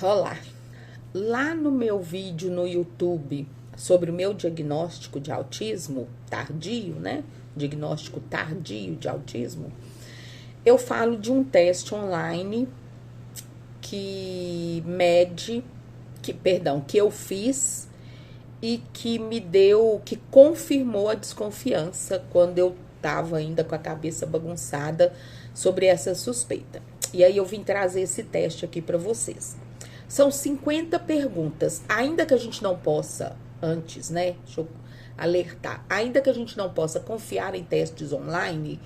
Olá! Lá no meu vídeo no YouTube sobre o meu diagnóstico de autismo tardio, né? Diagnóstico tardio de autismo, eu falo de um teste online que mede, que eu fiz e que me deu, que confirmou a desconfiança quando eu estava ainda com a cabeça bagunçada sobre essa suspeita. E aí eu vim trazer esse teste aqui para vocês. São 50 perguntas, ainda que a gente não possa, antes, né, deixa eu alertar, ainda que a gente não possa confiar em testes online,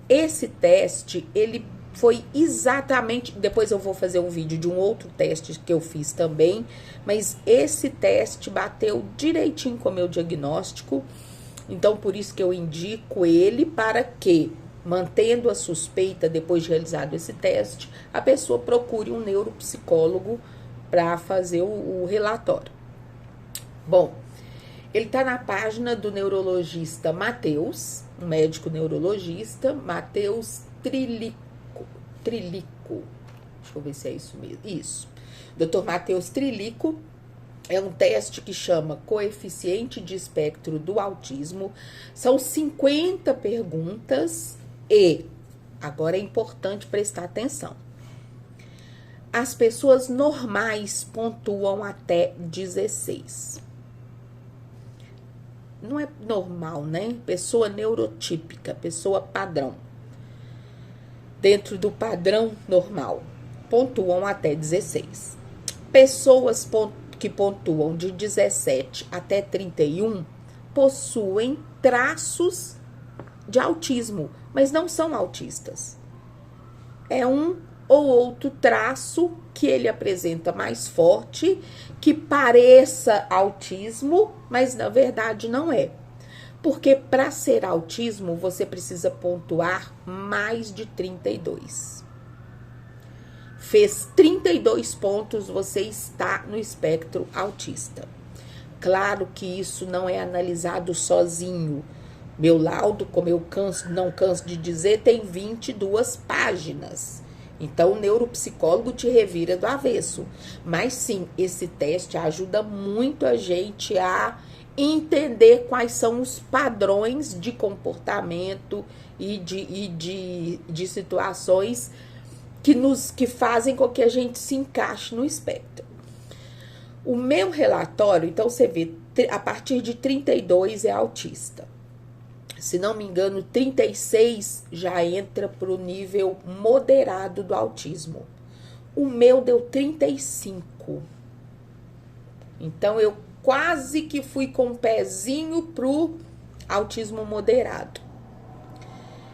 esse teste, ele foi exatamente, depois eu vou fazer um vídeo de um outro teste que eu fiz também, mas esse teste bateu direitinho com o meu diagnóstico, então por isso que eu indico ele para que, mantendo a suspeita depois de realizado esse teste, a pessoa procure um neuropsicólogo para fazer o relatório. Bom, ele está na página do neurologista Matheus, um médico neurologista, Matheus Trilico. Deixa eu ver se é isso mesmo. Isso. Dr. Matheus Trilico. É um teste que chama Coeficiente de Espectro do Autismo. São 50 perguntas e, agora é importante prestar atenção, as pessoas normais pontuam até 16. Não é normal, né? Pessoa neurotípica, pessoa padrão. Dentro do padrão normal, pontuam até 16. Pessoas que pontuam de 17 até 31 possuem traços de autismo, mas não são autistas. É um ou outro traço que ele apresenta mais forte, que pareça autismo, mas na verdade não é. Porque para ser autismo, você precisa pontuar mais de 32. Fez 32 pontos, você está no espectro autista. Claro que isso não é analisado sozinho. Meu laudo, como eu não canso de dizer, tem 22 páginas. Então, o neuropsicólogo te revira do avesso. Mas sim, esse teste ajuda muito a gente a entender quais são os padrões de comportamento e de situações que fazem com que a gente se encaixe no espectro. O meu relatório, então você vê, a partir de 32 é autista. Se não me engano, 36 já entra para o nível moderado do autismo. O meu deu 35. Então, eu quase que fui com um pezinho pro autismo moderado.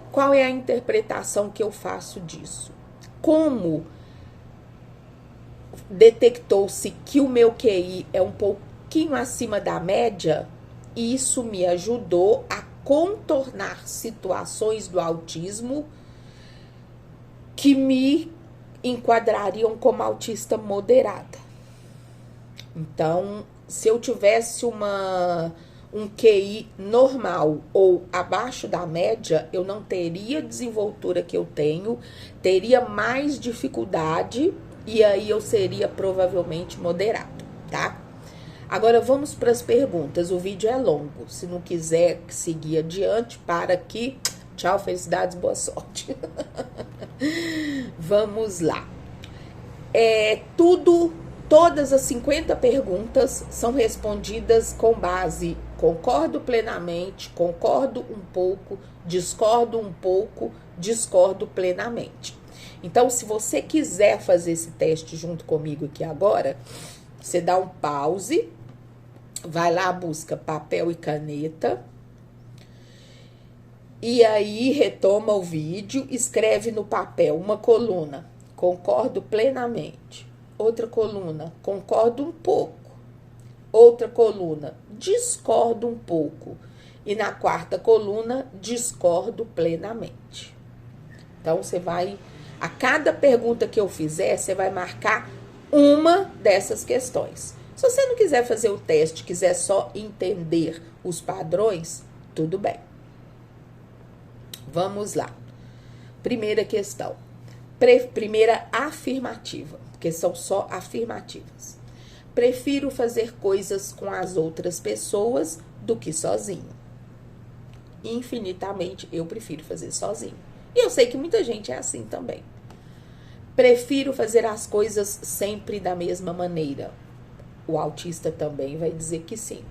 Qual é a interpretação que eu faço disso? Como detectou-se que o meu QI é um pouquinho acima da média, isso me ajudou a contornar situações do autismo que me enquadrariam como autista moderada. Então, se eu tivesse um QI normal ou abaixo da média, eu não teria a desenvoltura que eu tenho, teria mais dificuldade e aí eu seria provavelmente moderado, tá? Agora vamos para as perguntas. O vídeo é longo. Se não quiser seguir adiante, para aqui. Tchau, felicidades, boa sorte. Vamos lá. Todas as 50 perguntas são respondidas com base concordo plenamente, concordo um pouco, discordo plenamente. Então, se você quiser fazer esse teste junto comigo aqui agora, você dá um pause, vai lá, busca papel e caneta, e aí retoma o vídeo, escreve no papel uma coluna, concordo plenamente. Outra coluna, concordo um pouco. Outra coluna, discordo um pouco. E na quarta coluna, discordo plenamente. Então, você vai, a cada pergunta que eu fizer, você vai marcar uma dessas questões. Se você não quiser fazer o teste, quiser só entender os padrões, tudo bem. Vamos lá. Primeira questão. Primeira afirmativa, porque são só afirmativas. Prefiro fazer coisas com as outras pessoas do que sozinho. Infinitamente eu prefiro fazer sozinho. E eu sei que muita gente é assim também. Prefiro fazer as coisas sempre da mesma maneira. O autista também vai dizer que sim.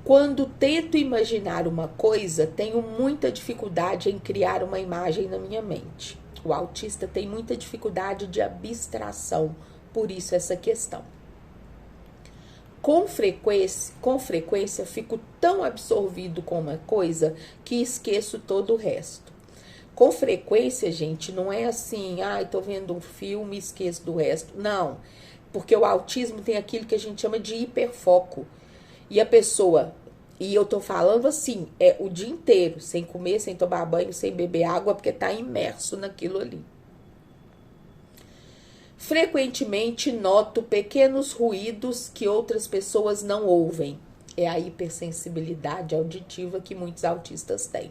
Quando tento imaginar uma coisa, tenho muita dificuldade em criar uma imagem na minha mente. O autista tem muita dificuldade de abstração, por isso essa questão. Com frequência, fico tão absorvido com uma coisa que esqueço todo o resto. Com frequência, gente, não é assim, tô vendo um filme e esqueço do resto. Não, porque o autismo tem aquilo que a gente chama de hiperfoco. E a pessoa, e eu tô falando assim, é o dia inteiro, sem comer, sem tomar banho, sem beber água, porque tá imerso naquilo ali. Frequentemente noto pequenos ruídos que outras pessoas não ouvem. É a hipersensibilidade auditiva que muitos autistas têm.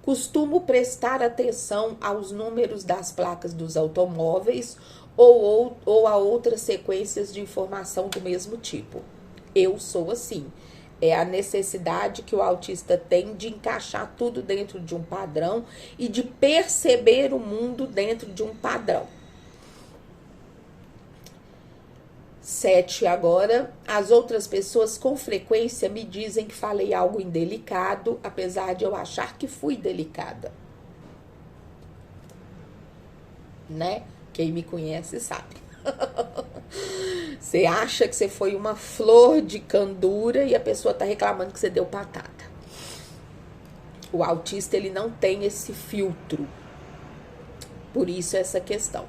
Costumo prestar atenção aos números das placas dos automóveis ou a outras sequências de informação do mesmo tipo. Eu sou assim. É a necessidade que o autista tem de encaixar tudo dentro de um padrão e de perceber o mundo dentro de um padrão. 7 agora, as outras pessoas com frequência me dizem que falei algo indelicado, apesar de eu achar que fui delicada. Né? Quem me conhece sabe. Você acha que você foi uma flor de candura e a pessoa tá reclamando que você deu patada. O autista, ele não tem esse filtro. Por isso essa questão.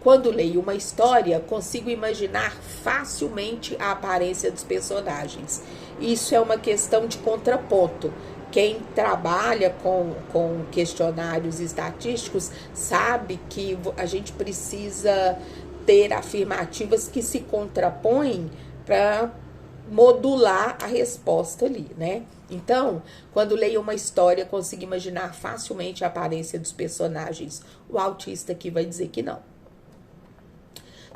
Quando leio uma história, consigo imaginar facilmente a aparência dos personagens. Isso é uma questão de contraponto. Quem trabalha com questionários estatísticos sabe que a gente precisa ter afirmativas que se contrapõem para modular a resposta ali, né? Então, quando leio uma história, consigo imaginar facilmente a aparência dos personagens. O autista aqui vai dizer que não.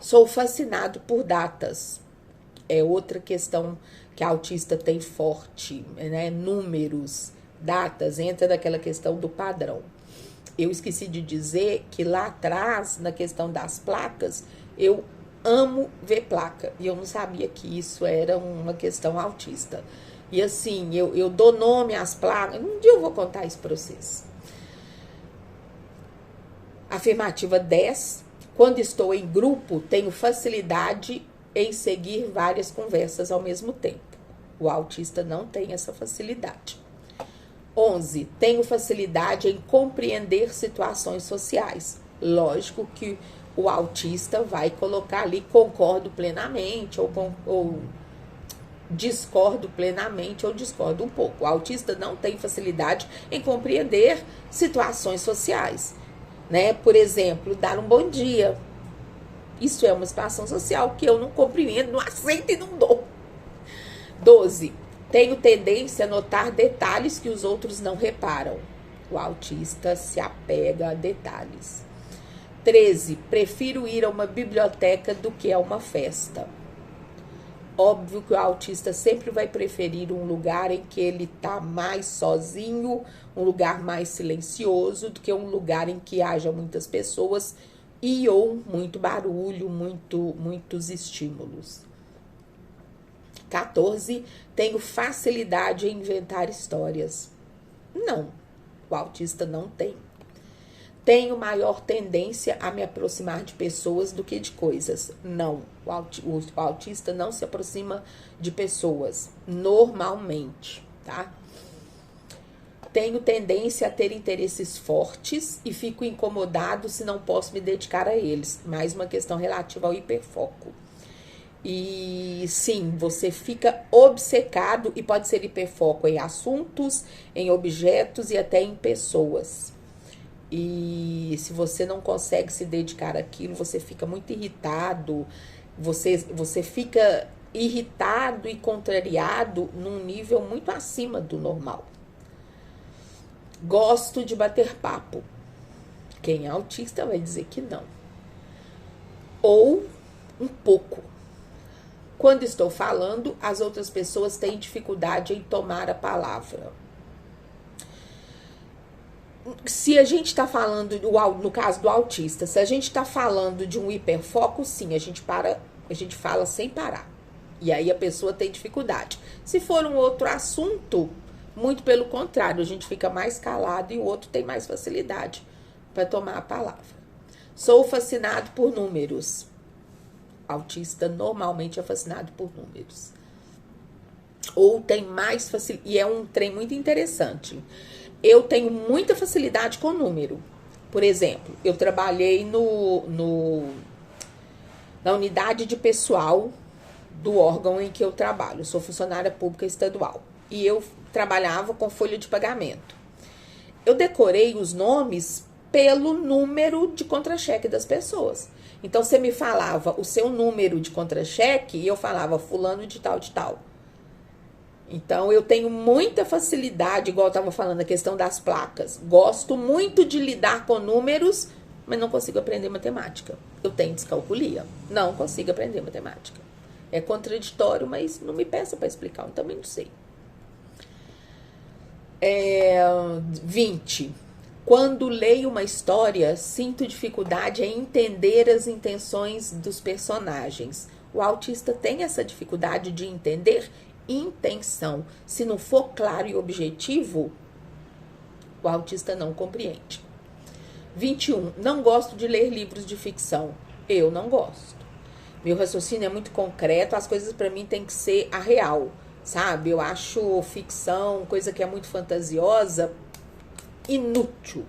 Sou fascinado por datas. É outra questão que a autista tem forte, né? Números, datas, entra naquela questão do padrão. Eu esqueci de dizer que lá atrás, na questão das placas, eu amo ver placa. E eu não sabia que isso era uma questão autista. E assim, eu dou nome às placas. Um dia eu vou contar isso para vocês. Afirmativa 10. Quando estou em grupo, tenho facilidade em seguir várias conversas ao mesmo tempo. O autista não tem essa facilidade. 11. Tenho facilidade em compreender situações sociais. Lógico que o autista vai colocar ali concordo plenamente ou discordo plenamente ou discordo um pouco. O autista não tem facilidade em compreender situações sociais. Né? Por exemplo, dar um bom dia. Isso é uma situação social que eu não compreendo, não aceito e não dou. 12. Tenho tendência a notar detalhes que os outros não reparam. O autista se apega a detalhes. 13. Prefiro ir a uma biblioteca do que a uma festa. Óbvio que o autista sempre vai preferir um lugar em que ele está mais sozinho, um lugar mais silencioso, do que um lugar em que haja muitas pessoas e ou muito barulho, muitos estímulos. 14. Tenho facilidade em inventar histórias. Não, o autista não tem. Tenho maior tendência a me aproximar de pessoas do que de coisas. Não, o autista não se aproxima de pessoas, normalmente, tá? Tenho tendência a ter interesses fortes e fico incomodado se não posso me dedicar a eles. Mais uma questão relativa ao hiperfoco. E sim, você fica obcecado e pode ser hiperfoco em assuntos, em objetos e até em pessoas. E se você não consegue se dedicar àquilo, você fica muito irritado, você fica irritado e contrariado num nível muito acima do normal. Gosto de bater papo. Quem é autista vai dizer que não. Ou um pouco. Quando estou falando, as outras pessoas têm dificuldade em tomar a palavra. Se a gente está falando, no caso do autista, se a gente está falando de um hiperfoco, sim, a gente fala sem parar. E aí a pessoa tem dificuldade. Se for um outro assunto, muito pelo contrário, a gente fica mais calado e o outro tem mais facilidade para tomar a palavra. Sou fascinado por números. Autista normalmente é fascinado por números. Ou tem mais facilidade. E é um trem muito interessante. Eu tenho muita facilidade com número. Por exemplo, eu trabalhei na unidade de pessoal do órgão em que eu trabalho. Eu sou funcionária pública estadual. E eu trabalhava com folha de pagamento. Eu decorei os nomes pelo número de contra-cheque das pessoas. Então, você me falava o seu número de contra-cheque e eu falava fulano de tal, de tal. Então, eu tenho muita facilidade, igual eu estava falando, a questão das placas. Gosto muito de lidar com números, mas não consigo aprender matemática. Eu tenho descalculia. Não consigo aprender matemática. É contraditório, mas não me peça para explicar, eu também não sei. 20. Quando leio uma história, sinto dificuldade em entender as intenções dos personagens. O autista tem essa dificuldade de entender intenção. Se não for claro e objetivo, o autista não compreende. 21. Não gosto de ler livros de ficção. Eu não gosto. Meu raciocínio é muito concreto, as coisas para mim tem que ser a real, sabe? Eu acho ficção, coisa que é muito fantasiosa, inútil.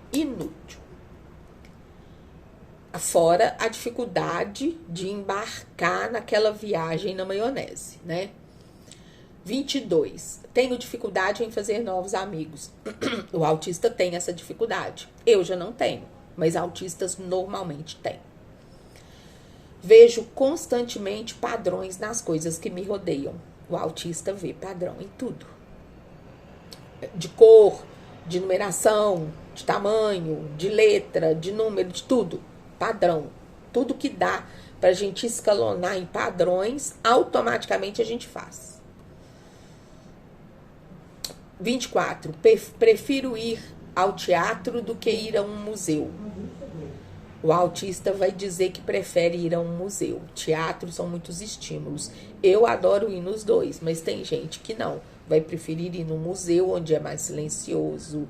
Fora a dificuldade de embarcar naquela viagem na maionese, né? 22. Tenho dificuldade em fazer novos amigos. O autista tem essa dificuldade. Eu já não tenho, mas autistas normalmente têm. Vejo constantemente padrões nas coisas que me rodeiam. O autista vê padrão em tudo. De cor, de numeração, de tamanho, de letra, de número, de tudo. Padrão. Tudo que dá pra gente escalonar em padrões, automaticamente a gente faz. 24. Prefiro ir ao teatro do que ir a um museu. O autista vai dizer que prefere ir a um museu. Teatro são muitos estímulos. Eu adoro ir nos dois, mas tem gente que não. Vai preferir ir no museu, onde é mais silencioso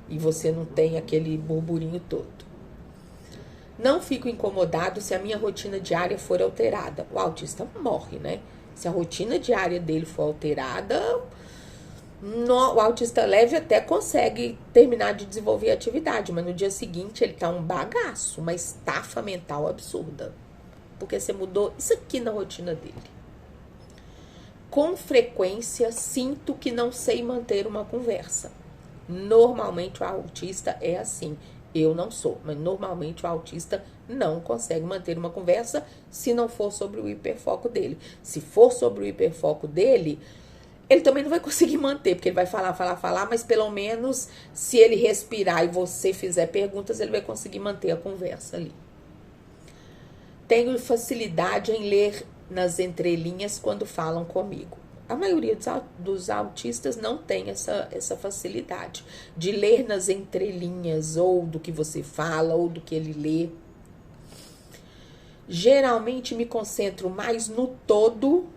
e você não tem aquele burburinho todo. Não fico incomodado se a minha rotina diária for alterada. O autista morre, né? Se a rotina diária dele for alterada, o autista leve até consegue terminar de desenvolver a atividade, mas no dia seguinte ele tá um bagaço, uma estafa mental absurda. Porque você mudou isso aqui na rotina dele. Com frequência, sinto que não sei manter uma conversa. Normalmente o autista é assim. Eu não sou, mas normalmente o autista não consegue manter uma conversa se não for sobre o hiperfoco dele. Se for sobre o hiperfoco dele, ele também não vai conseguir manter, porque ele vai falar, mas pelo menos se ele respirar e você fizer perguntas, ele vai conseguir manter a conversa ali. Tenho facilidade em ler nas entrelinhas quando falam comigo. A maioria dos autistas não tem essa facilidade de ler nas entrelinhas, ou do que você fala, ou do que ele lê. Geralmente me concentro mais no todo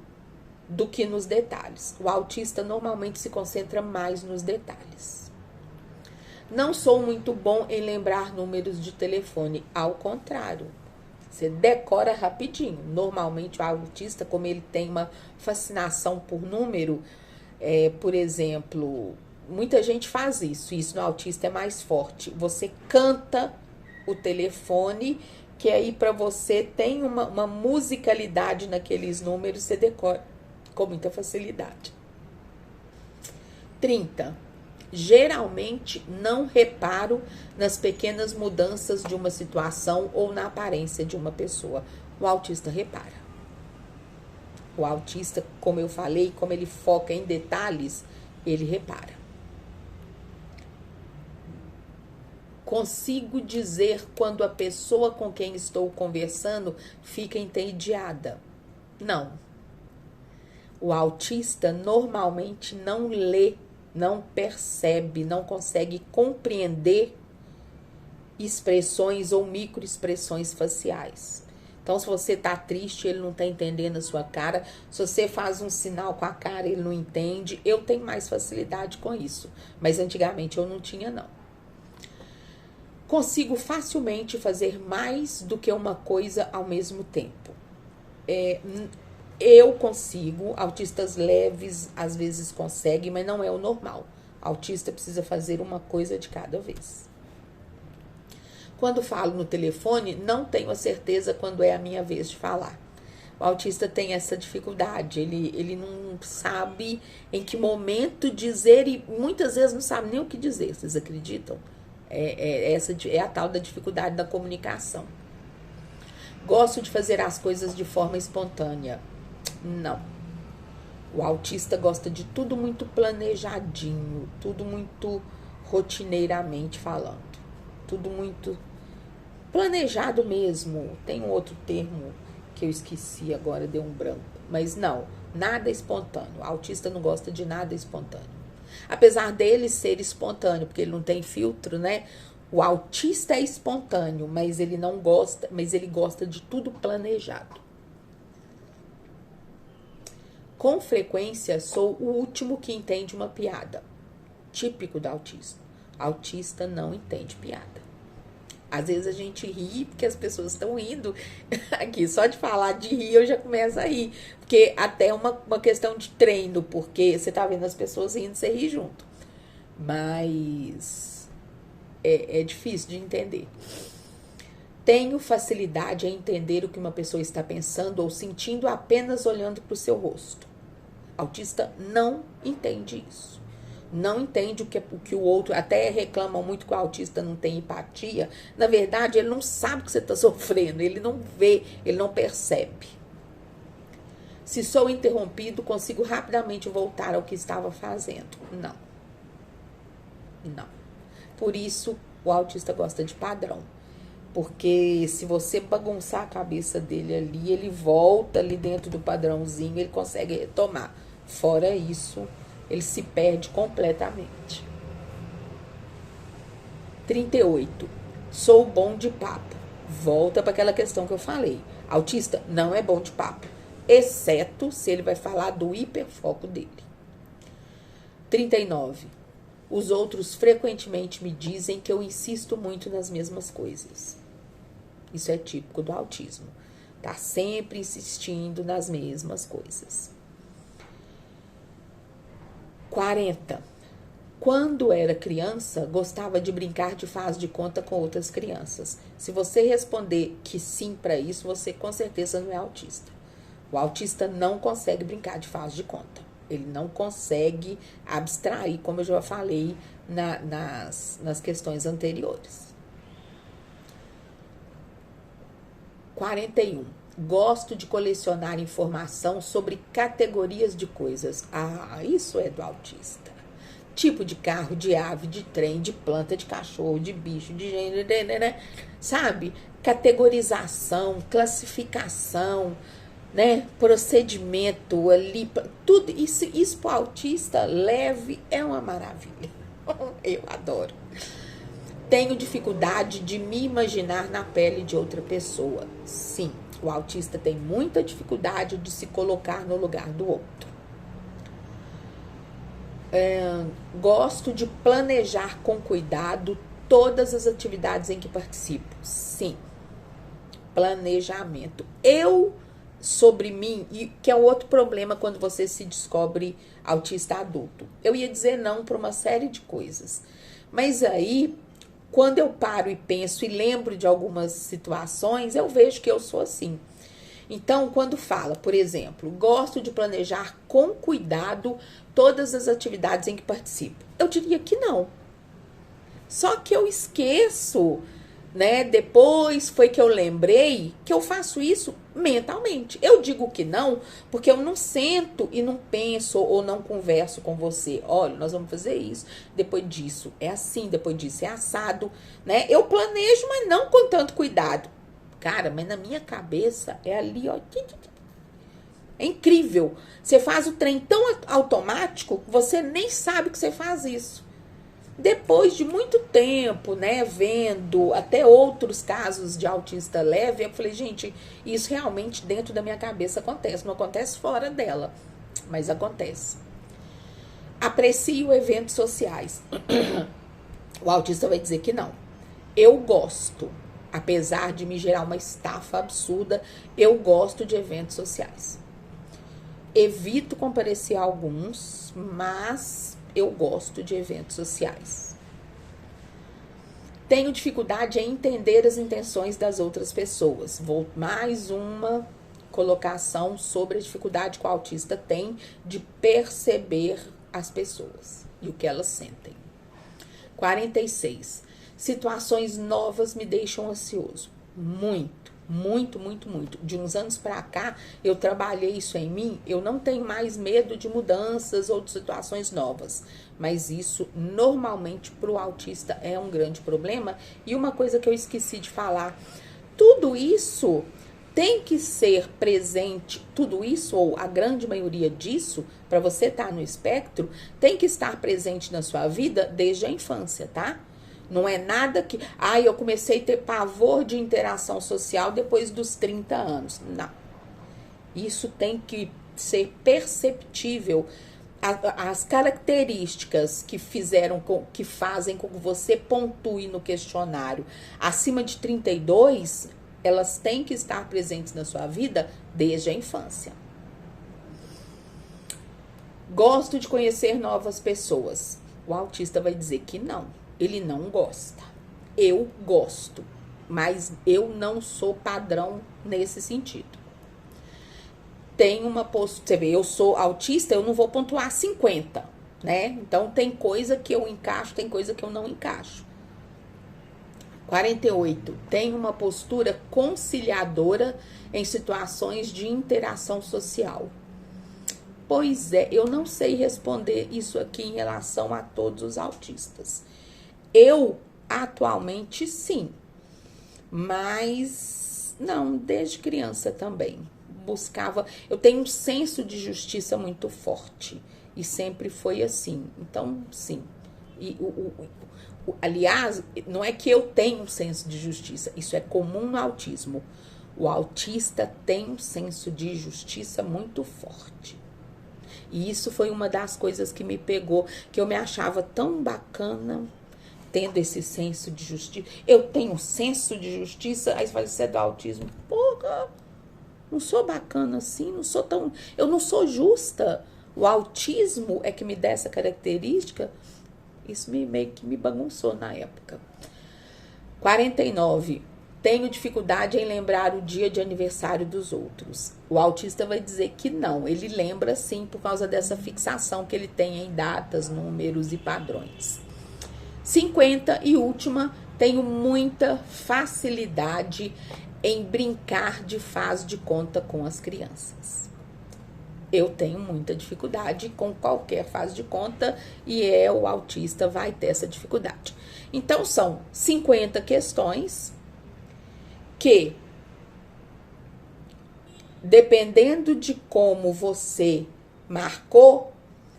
do que nos detalhes. O autista normalmente se concentra mais nos detalhes. Não sou muito bom em lembrar números de telefone, ao contrário. Você decora rapidinho. Normalmente o autista, como ele tem uma fascinação por número, por exemplo, muita gente faz isso no autista é mais forte. Você canta o telefone, que aí para você tem uma musicalidade naqueles números, você decora com muita facilidade. 30. Geralmente não reparo nas pequenas mudanças de uma situação ou na aparência de uma pessoa. O autista repara. O autista, como eu falei, como ele foca em detalhes, ele repara. Consigo dizer quando a pessoa com quem estou conversando fica entediada. Não. O autista normalmente não lê, não percebe, não consegue compreender expressões ou microexpressões faciais. Então, se você tá triste, ele não tá entendendo a sua cara. Se você faz um sinal com a cara, ele não entende. Eu tenho mais facilidade com isso, mas antigamente eu não tinha, não. Consigo facilmente fazer mais do que uma coisa ao mesmo tempo. Eu consigo, autistas leves às vezes conseguem, mas não é o normal. Autista precisa fazer uma coisa de cada vez. Quando falo no telefone, não tenho a certeza quando é a minha vez de falar. O autista tem essa dificuldade, ele não sabe em que momento dizer e muitas vezes não sabe nem o que dizer, vocês acreditam? Essa é a tal da dificuldade da comunicação. Gosto de fazer as coisas de forma espontânea. Não. O autista gosta de tudo muito planejadinho, tudo muito rotineiramente falando. Tudo muito planejado mesmo. Tem um outro termo que eu esqueci agora, deu um branco. Mas não, nada espontâneo. O autista não gosta de nada espontâneo. Apesar dele ser espontâneo, porque ele não tem filtro, né? O autista é espontâneo, mas ele não gosta, mas ele gosta de tudo planejado. Com frequência, sou o último que entende uma piada. Típico do autista. Autista não entende piada. Às vezes a gente ri porque as pessoas estão rindo. Aqui, só de falar de rir, eu já começo a rir. Porque até é uma questão de treino, porque você tá vendo as pessoas rindo, você ri junto. Mas é difícil de entender. Tenho facilidade em entender o que uma pessoa está pensando ou sentindo apenas olhando para o seu rosto. Autista não entende isso. Não entende o que o outro, até reclamam muito que o autista não tem empatia. Na verdade, ele não sabe que você está sofrendo, ele não vê, ele não percebe. Se sou interrompido, consigo rapidamente voltar ao que estava fazendo. Não. Não. Por isso, o autista gosta de padrão. Porque se você bagunçar a cabeça dele ali, ele volta ali dentro do padrãozinho, ele consegue retomar. Fora isso, ele se perde completamente. 38. Sou bom de papo. Volta para aquela questão que eu falei. Autista não é bom de papo, exceto se ele vai falar do hiperfoco dele. 39. Os outros frequentemente me dizem que eu insisto muito nas mesmas coisas. Isso é típico do autismo. Tá sempre insistindo nas mesmas coisas. 40. Quando era criança, gostava de brincar de faz de conta com outras crianças. Se você responder que sim para isso, você com certeza não é autista. O autista não consegue brincar de faz de conta. Ele não consegue abstrair, como eu já falei nas questões anteriores. 41. Gosto de colecionar informação sobre categorias de coisas. Ah, isso é do autista. Tipo de carro, de ave, de trem, de planta, de cachorro, de bicho, de gênero, né? Sabe? Categorização, classificação, né? Procedimento ali, tudo isso para o autista leve é uma maravilha. Eu adoro. Tenho dificuldade de me imaginar na pele de outra pessoa. Sim, o autista tem muita dificuldade de se colocar no lugar do outro. Gosto de planejar com cuidado todas as atividades em que participo. Sim, planejamento. Sobre mim, e que é outro problema quando você se descobre autista adulto. Eu ia dizer não para uma série de coisas. Mas aí, quando eu paro e penso e lembro de algumas situações, eu vejo que eu sou assim. Então, quando fala, por exemplo, gosto de planejar com cuidado todas as atividades em que participo, eu diria que não. Só que eu esqueço né? Depois foi que eu lembrei que eu faço isso mentalmente. Eu digo que não, porque eu não sento e não penso ou não converso com você. Olha, nós vamos fazer isso. Depois disso é assim, depois disso é assado, né? Eu planejo, mas não com tanto cuidado. Cara, mas na minha cabeça é ali, ó. É incrível. Você faz o trem tão automático que você nem sabe que você faz isso. Depois de muito tempo, né, vendo até outros casos de autista leve, eu falei, gente, isso realmente dentro da minha cabeça acontece. Não acontece fora dela, mas acontece. Aprecio eventos sociais. O autista vai dizer que não. Eu gosto, apesar de me gerar uma estafa absurda, eu gosto de eventos sociais. Evito comparecer a alguns, mas eu gosto de eventos sociais. Tenho dificuldade em entender as intenções das outras pessoas. Vou mais uma colocação sobre a dificuldade que o autista tem de perceber as pessoas e o que elas sentem. 46. Situações novas me deixam ansioso. Muito. De uns anos pra cá, eu trabalhei isso em mim. Eu não tenho mais medo de mudanças ou de situações novas. Mas isso, normalmente, pro autista é um grande problema. E uma coisa que eu esqueci de falar. Tudo isso tem que ser presente. Tudo isso, ou a grande maioria disso, para você estar no espectro, tem que estar presente na sua vida desde a infância, tá? Não é nada que... eu comecei a ter pavor de interação social depois dos 30 anos. Não. Isso tem que ser perceptível. As características que fazem com que você pontue no questionário acima de 32, elas têm que estar presentes na sua vida desde a infância. Gosto de conhecer novas pessoas. O autista vai dizer que não. Ele não gosta. Eu gosto, mas eu não sou padrão nesse sentido. Tem uma postura, você vê, eu sou autista, eu não vou pontuar 50, né? Então tem coisa que eu encaixo, tem coisa que eu não encaixo. 48. Tem uma postura conciliadora em situações de interação social. Pois é, eu não sei responder isso aqui em relação a todos os autistas. Eu, atualmente, sim, mas não, desde criança também. Eu tenho um senso de justiça muito forte e sempre foi assim, então, sim. E, aliás, não é que eu tenho um senso de justiça, isso é comum no autismo. O autista tem um senso de justiça muito forte. E isso foi uma das coisas que me pegou, que eu me achava tão bacana, tendo esse senso de justiça. Eu tenho um senso de justiça, aí você fala, você é do autismo. Porra, não sou bacana assim, eu não sou justa. O autismo é que me dá essa característica. Isso meio que me bagunçou na época. 49. Tenho dificuldade em lembrar o dia de aniversário dos outros. O autista vai dizer que não. Ele lembra sim por causa dessa fixação que ele tem em datas, números e padrões. 50 e última, tenho muita facilidade em brincar de faz de conta com as crianças. Eu tenho muita dificuldade com qualquer faz de conta e o autista vai ter essa dificuldade. Então, são 50 questões que, dependendo de como você marcou,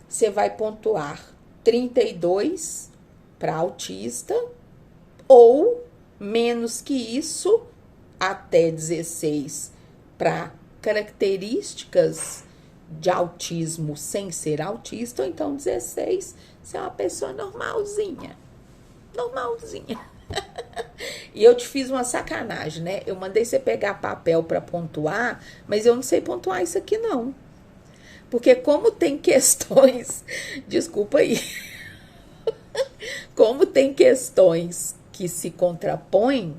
você vai pontuar 32 para autista, ou menos que isso, até 16 para características de autismo sem ser autista, ou então 16, você é uma pessoa normalzinha. E eu te fiz uma sacanagem, né? Eu mandei você pegar papel para pontuar, mas eu não sei pontuar isso aqui não. Porque como tem questões, desculpa aí, como tem questões que se contrapõem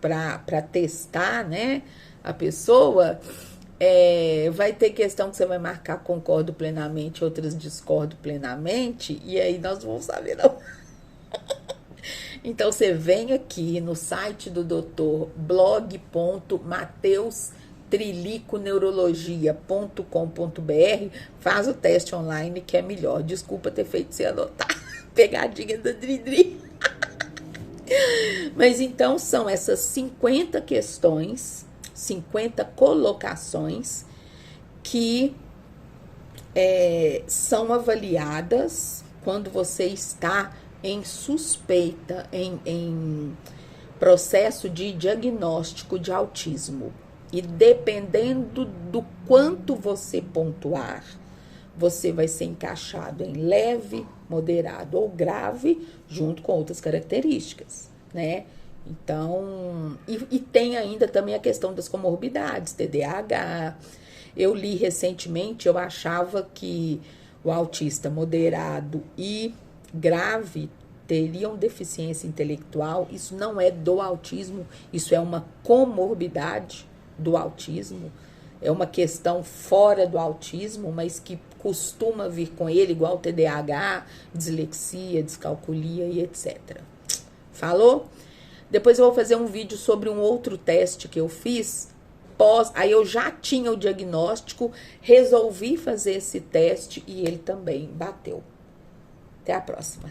para testar, né, a pessoa, vai ter questão que você vai marcar concordo plenamente, outras discordo plenamente, e aí nós não vamos saber não. Então, você vem aqui no site do doutor, blog.mateustriliconeurologia.com.br, faz o teste online que é melhor. Desculpa ter feito você anotar. Pegadinha da Dridri. Mas então, são essas 50 questões, 50 colocações que são avaliadas quando você está em suspeita, em processo de diagnóstico de autismo. E dependendo do quanto você pontuar, você vai ser encaixado em leve, moderado ou grave, junto com outras características, né? Então, e tem ainda também a questão das comorbidades, TDAH. Eu li recentemente, eu achava que o autista moderado e grave teriam deficiência intelectual. Isso não é do autismo, isso é uma comorbidade do autismo. É uma questão fora do autismo, mas que costuma vir com ele, igual TDAH, dislexia, descalculia e etc. Falou? Depois eu vou fazer um vídeo sobre um outro teste que eu fiz. Aí eu já tinha o diagnóstico, resolvi fazer esse teste e ele também bateu. Até a próxima.